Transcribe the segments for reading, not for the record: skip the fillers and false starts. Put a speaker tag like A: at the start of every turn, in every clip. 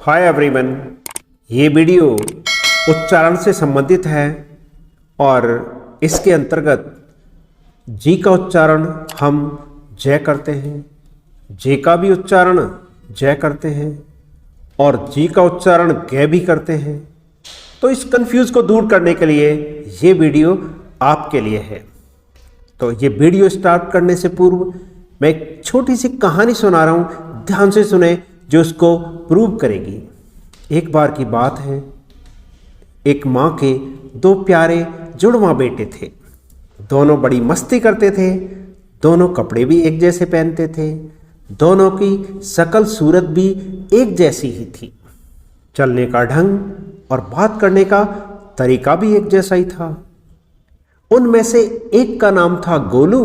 A: Hi everyone, ये video उच्चारण से संबंधित है और इसके अंतर्गत जी का उच्चारण हम जय करते हैं, जे का भी उच्चारण जय करते हैं और जी का उच्चारण गे भी करते हैं। तो इस कंफ्यूज को दूर करने के लिए ये वीडियो आपके लिए है। तो ये वीडियो स्टार्ट करने से पूर्व मैं एक छोटी सी कहानी सुना रहा हूँ, ध्यान से सुने, जो इसको प्रूव करेगी। एक बार की बात है, एक माँ के दो प्यारे जुड़वा बेटे थे। दोनों बड़ी मस्ती करते थे, दोनों कपड़े भी एक जैसे पहनते थे, दोनों की शकल सूरत भी एक जैसी ही थी, चलने का ढंग और बात करने का तरीका भी एक जैसा ही था। उनमें से एक का नाम था गोलू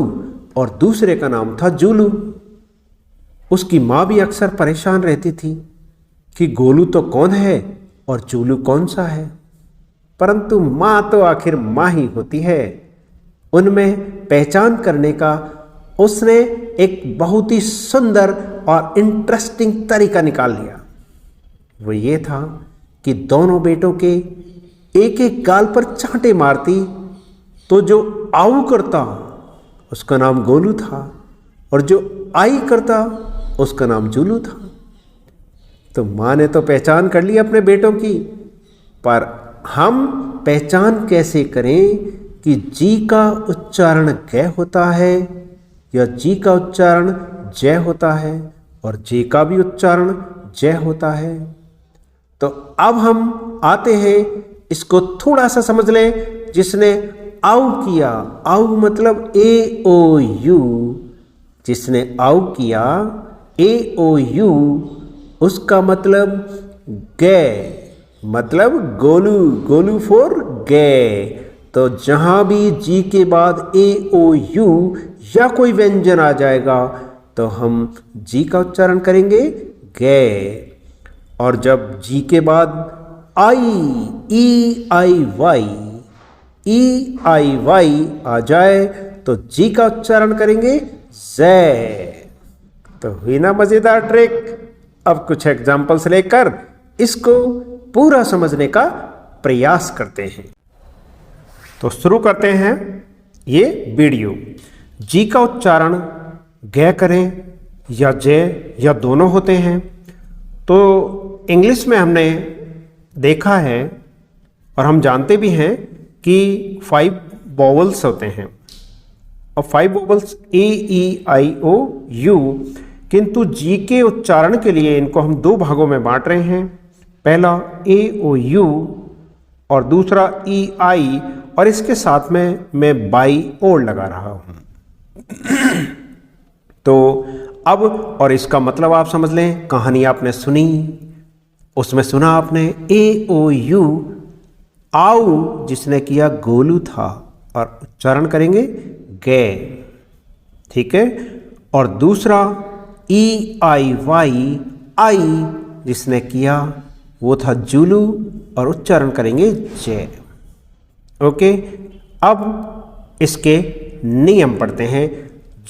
A: और दूसरे का नाम था जूलू। उसकी माँ भी अक्सर परेशान रहती थी कि गोलू तो कौन है और जूलू कौन सा है, परंतु माँ तो आखिर माँ ही होती है। उनमें पहचान करने का उसने एक बहुत ही सुंदर और इंटरेस्टिंग तरीका निकाल लिया। वो ये था कि दोनों बेटों के एक एक गाल पर चांटे मारती तो जो आऊ करता उसका नाम गोलू था और जो आई करता उसका नाम जूलू था। तो माँ ने तो पहचान कर ली अपने बेटों की, पर हम पहचान कैसे करें कि जी का उच्चारण गे होता है या जी का उच्चारण जय होता है और जे का भी उच्चारण जय होता है। तो अब हम आते हैं, इसको थोड़ा सा समझ लें। जिसने आऊ किया, आऊ मतलब ए ओ यू, जिसने आऊ किया ए ओ यू, उसका मतलब गे, मतलब गोलू, गोलू फॉर गे। तो जहां भी जी के बाद ए ओ यू या कोई व्यंजन आ जाएगा तो हम जी का उच्चारण करेंगे गे। और जब जी के बाद आई, ई आई वाई, ई आई वाई आ जाए तो जी का उच्चारण करेंगे जय। तो हुई ना मजेदार ट्रिक। अब कुछ एग्जाम्पल्स लेकर इसको पूरा समझने का प्रयास करते हैं। तो शुरू करते हैं ये वीडियो। जी का उच्चारण गे करें या जय या दोनों होते हैं। तो इंग्लिश में हमने देखा है और हम जानते भी हैं कि 5 वोवेल्स होते हैं और 5 vowels A E I O you, किंतु जी के उच्चारण के लिए इनको हम 2 भागों में बांट रहे हैं। पहला ए ओ यू और दूसरा ई आई, और इसके साथ में मैं बाई और लगा रहा हूं। तो अब और इसका मतलब आप समझ लें। कहानी आपने सुनी, उसमें सुना आपने ए ओ यू, आऊ जिसने किया गोलू था और उच्चारण करेंगे गे, ठीक है। और दूसरा ई आई वाई, आई जिसने किया वो था जूलू और उच्चारण करेंगे जय। ओके, अब इसके नियम पढ़ते हैं।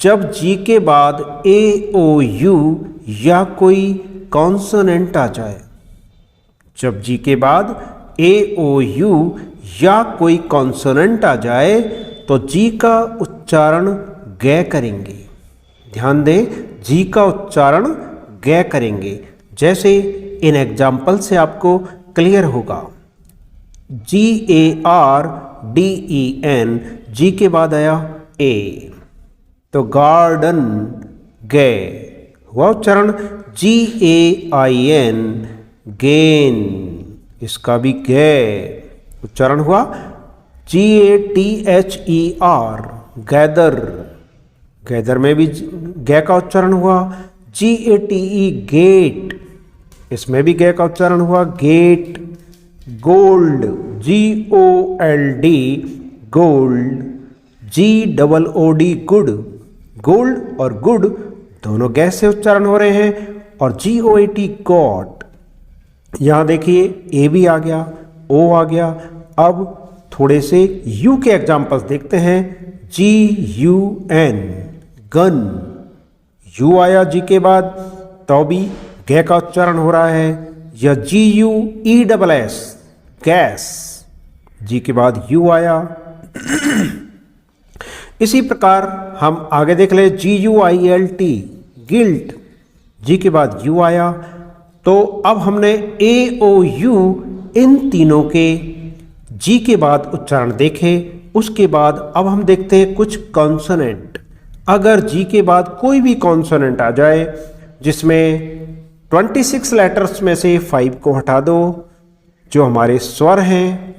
A: जब जी के बाद ए ओ यू या कोई कॉन्सोनेंट आ जाए, जब जी के बाद ए ओ यू या कोई कॉन्सोनेंट आ जाए तो जी का उच्चारण गे करेंगे। ध्यान दें, जी का उच्चारण गे करेंगे। जैसे इन एग्जाम्पल से आपको क्लियर होगा। G A R D E N, G के बाद आया ए, तो गार्डन गे हुआ उच्चारण। जी ए आई एन गेन, इसका भी गे उच्चारण हुआ। G A T H E R gather, gather में भी गे का उच्चारण हुआ। G A T E gate, इसमें भी गे का उच्चारण हुआ get. Gold, G O L D gold, G double O D good, gold और गुड दोनों गे से उच्चारण हो रहे हैं। और जी ओ ए टी गॉड, यहां देखिए ए भी आ गया, ओ आ गया। अब थोड़े से यू के एग्जाम्पल्स देखते हैं। जी यू एन गन, यू आया जी के बाद तो भी गे का उच्चारण हो रहा है। या GUESS गैस, जी के बाद U आया। इसी प्रकार हम आगे देख ले GUILT गिल्ट, जी के बाद U आया। तो अब हमने AOU इन तीनों के जी के बाद उच्चारण देखे। उसके बाद अब हम देखते हैं कुछ कॉन्सोनेंट। अगर जी के बाद कोई भी कॉन्सोनेंट आ जाए जिसमें 26 लेटर्स में से 5 को हटा दो जो हमारे स्वर हैं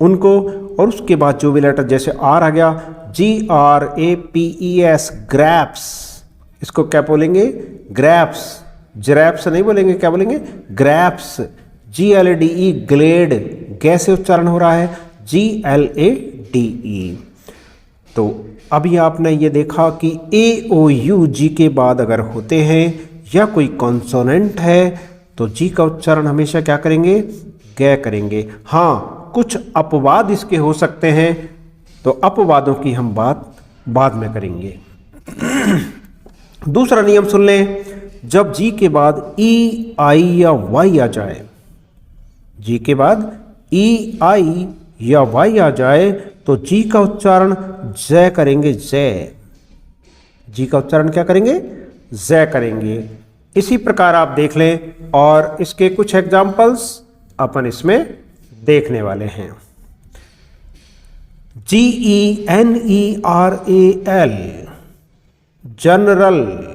A: उनको, और उसके बाद जो भी लेटर जैसे आर आ गया GRAPES ग्रैप्स, इसको क्या बोलेंगे? ग्रैप्स, जरैप्स नहीं बोलेंगे, क्या बोलेंगे? ग्रैप्स। GLADE ग्लेड, कैसे उच्चारण हो रहा है? GLADE। तो अभी आपने ये देखा कि AOU जी के बाद अगर होते हैं या कोई कॉन्सोनेंट है तो जी का उच्चारण हमेशा क्या करेंगे? ग करेंगे। हाँ, कुछ अपवाद इसके हो सकते हैं, तो अपवादों की हम बात बाद में करेंगे। दूसरा नियम सुन लें, जब जी के बाद E, I या Y आ जाए, जी के बाद E, I या Y आ जाए तो जी का उच्चारण ज करेंगे, ज। जी का उच्चारण क्या करेंगे? ज करेंगे। इसी प्रकार आप देख लें और इसके कुछ एग्जाम्पल्स अपन इसमें देखने वाले हैं। GENERAL जनरल,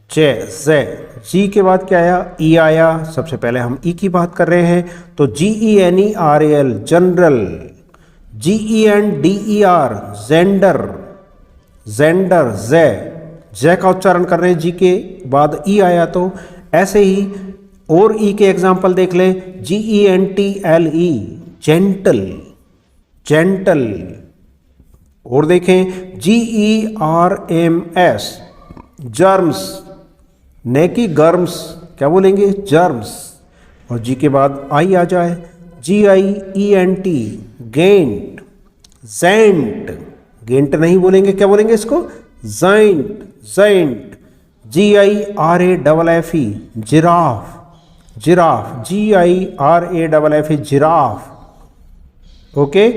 A: ज। जी के बाद क्या आया? ई आया। सबसे पहले हम ई की बात कर रहे हैं तो GENERAL general. GENDER gender, gender, ज का उच्चारण कर रहे हैं जी के बाद ई आया। तो ऐसे ही और ई के एग्जाम्पल देख लें। GENTLE gentle, gentle. और देखें GERMS जर्म्स, न कि गर्म्स, क्या बोलेंगे? जर्म्स। और जी के बाद आई आ जाए GIENT गेंट, जेंट, गेंट नहीं बोलेंगे, क्या बोलेंगे इसको? Giant, giant. GIRAFFE giraffe, giraffe, GIRAFFE giraffe. Okay,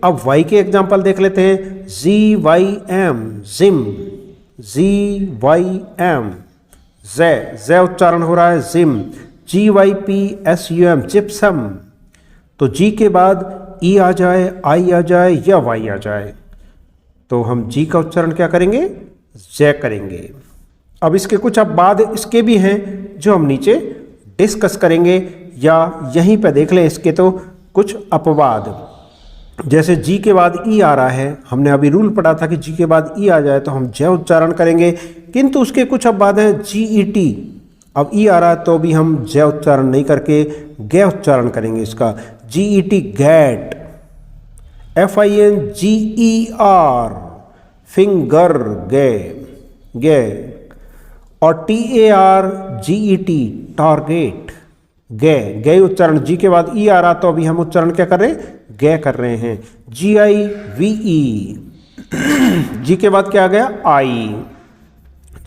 A: अब वाई के एग्जाम्पल देख लेते हैं। ZYM जिम, ZYM ज उच्चारण हो रहा है, जिम। GYPSUM gypsum. तो जी के बाद ई आ जाए, आई आ जाए या वाई आ जाए तो हम जी का उच्चारण क्या करेंगे? ज करेंगे। अब इसके कुछ अपवाद इसके भी हैं जो हम नीचे डिस्कस करेंगे, या यहीं पे देख लें इसके तो कुछ अपवाद। जैसे जी के बाद ई आ रहा है, हमने अभी रूल पढ़ा था कि जी के बाद ई आ जाए तो हम ज उच्चारण करेंगे, किंतु उसके कुछ अपवाद हैं। GET, अब ई आ रहा है तो भी हम ज उच्चारण नहीं करके ग उच्चारण करेंगे इसका। GET गैट, FINGER फिंगर, गे। और TARGET टारगेट, गे उच्चारण। जी के बाद ई आ रहा तो अभी हम उच्चारण क्या कर रहे हैं? गे कर रहे हैं। GIVE, जी के बाद क्या आ गया? आई,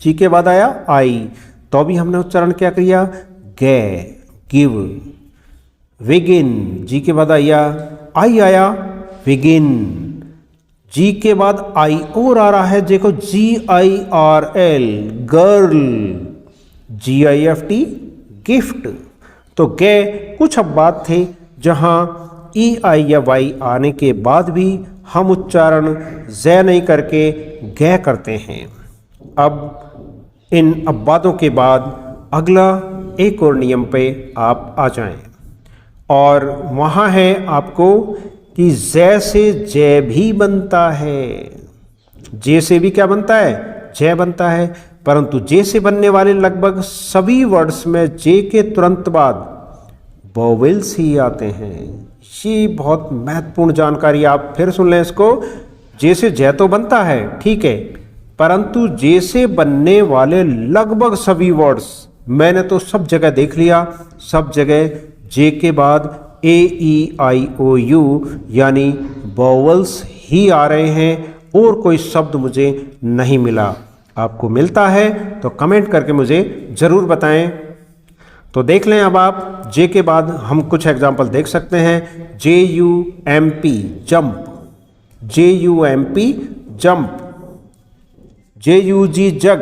A: जी के बाद आया आई तो अभी हमने उच्चारण क्या किया? गे, गिव। विगिन, जी के बाद आया आई आया, विगिन। जी के बाद आई और आ रहा है, देखो GIRL गर्ल, GIFT गिफ्ट। तो गे कुछ अपवाद थे जहां ई, आई या वाई आने के बाद भी हम उच्चारण ज नहीं करके ग करते हैं। अब इन अपवादों के बाद अगला एक और नियम पे आप आ जाएं, और वहाँ है आपको कि ज से जय भी बनता है। जे से भी क्या बनता है? जय बनता है। परंतु जे से बनने वाले लगभग सभी वर्ड्स में जे के तुरंत बाद वोवेल्स ही आते हैं। ये बहुत महत्वपूर्ण जानकारी, आप फिर सुन लें इसको। जे से जय तो बनता है, ठीक है, परंतु जे से बनने वाले लगभग सभी वर्ड्स, मैंने तो सब जगह देख लिया, सब जगह जे के बाद AEIOU यानी वोवेल्स ही आ रहे हैं, और कोई शब्द मुझे नहीं मिला। आपको मिलता है तो कमेंट करके मुझे ज़रूर बताएं। तो देख लें अब आप जे के बाद हम कुछ एग्जाम्पल देख सकते हैं। JUMP jump, JUMP jump, JUG जग,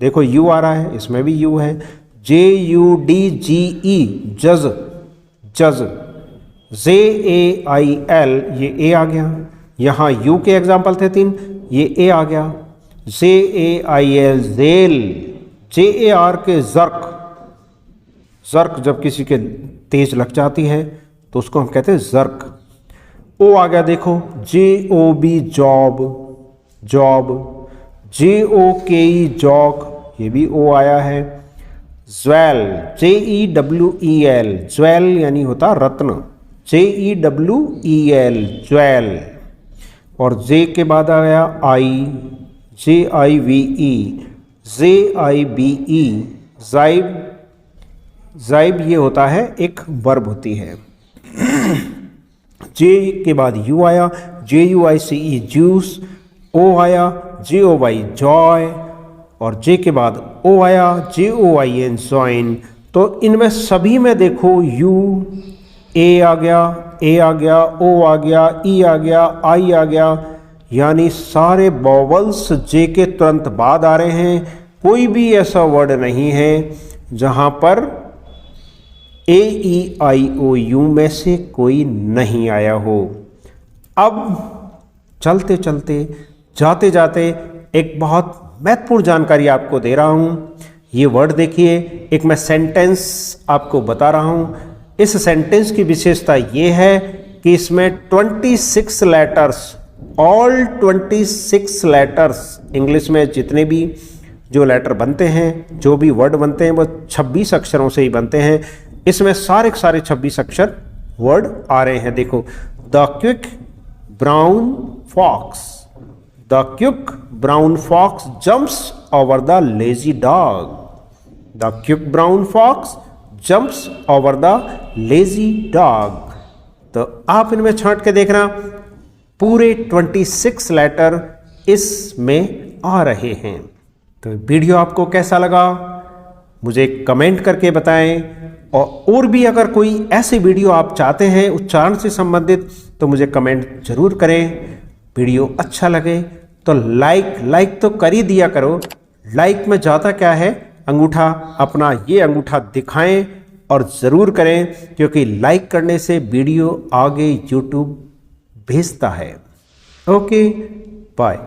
A: देखो यू आ रहा है, इसमें भी यू है। JUDGE जज, जज, ZAIL ये ए आ गया, यहाँ यू के एग्जाम्पल थे 3, ये ए आ गया। ZAIL जेल, JAR के जर्क, जर्क जब किसी के तेज लग जाती है तो उसको हम कहते हैं जर्क। ओ आ गया देखो, JOB job, job, JOKE joke, ये भी ओ आया है। ज्वेल, JEWEL, ज्वेल यानी होता रत्न, JEWEL ज्वेल। और जे के बाद आया आई, JIVE, ZIBE जाइब, जाइब ये होता है एक वर्ब होती है। जे के बाद यू आया, JUICE जूस, ओ आया JOY जॉय, और जे के बाद ओ आया JOIN जॉइन। तो इनमें सभी में देखो यू, ए आ गया, ए आ गया, ओ आ गया, ई आ गया, आई आ गया, यानी सारे वॉवल्स जे के तुरंत बाद आ रहे हैं। कोई भी ऐसा वर्ड नहीं है जहां पर AEIOU में से कोई नहीं आया हो। अब चलते चलते जाते जाते एक बहुत महत्वपूर्ण जानकारी आपको दे रहा हूं। ये वर्ड देखिए, एक मैं सेंटेंस आपको बता रहा हूं। इस सेंटेंस की विशेषता ये है कि इसमें 26 लेटर्स, ऑल 26 लेटर्स, इंग्लिश में जितने भी जो लेटर बनते हैं, जो भी वर्ड बनते हैं वो 26 अक्षरों से ही बनते हैं। इसमें सारे 26 अक्षर वर्ड आ रहे हैं। देखो, the quick brown fox, the quick brown fox jumps over the lazy dog, the quick brown fox jumps over the lazy dog. तो आप इनमें छांट के देखना, पूरे 26 लेटर इसमें आ रहे हैं। तो वीडियो आपको कैसा लगा मुझे कमेंट करके बताएं, और भी अगर कोई ऐसी वीडियो आप चाहते हैं उच्चारण से संबंधित तो मुझे कमेंट जरूर करें। वीडियो अच्छा लगे तो लाइक तो कर ही दिया करो। लाइक में ज़्यादा क्या है, अंगूठा, अपना ये अंगूठा दिखाएं और ज़रूर करें, क्योंकि लाइक करने से वीडियो आगे यूट्यूब भेजता है। Okay, bye.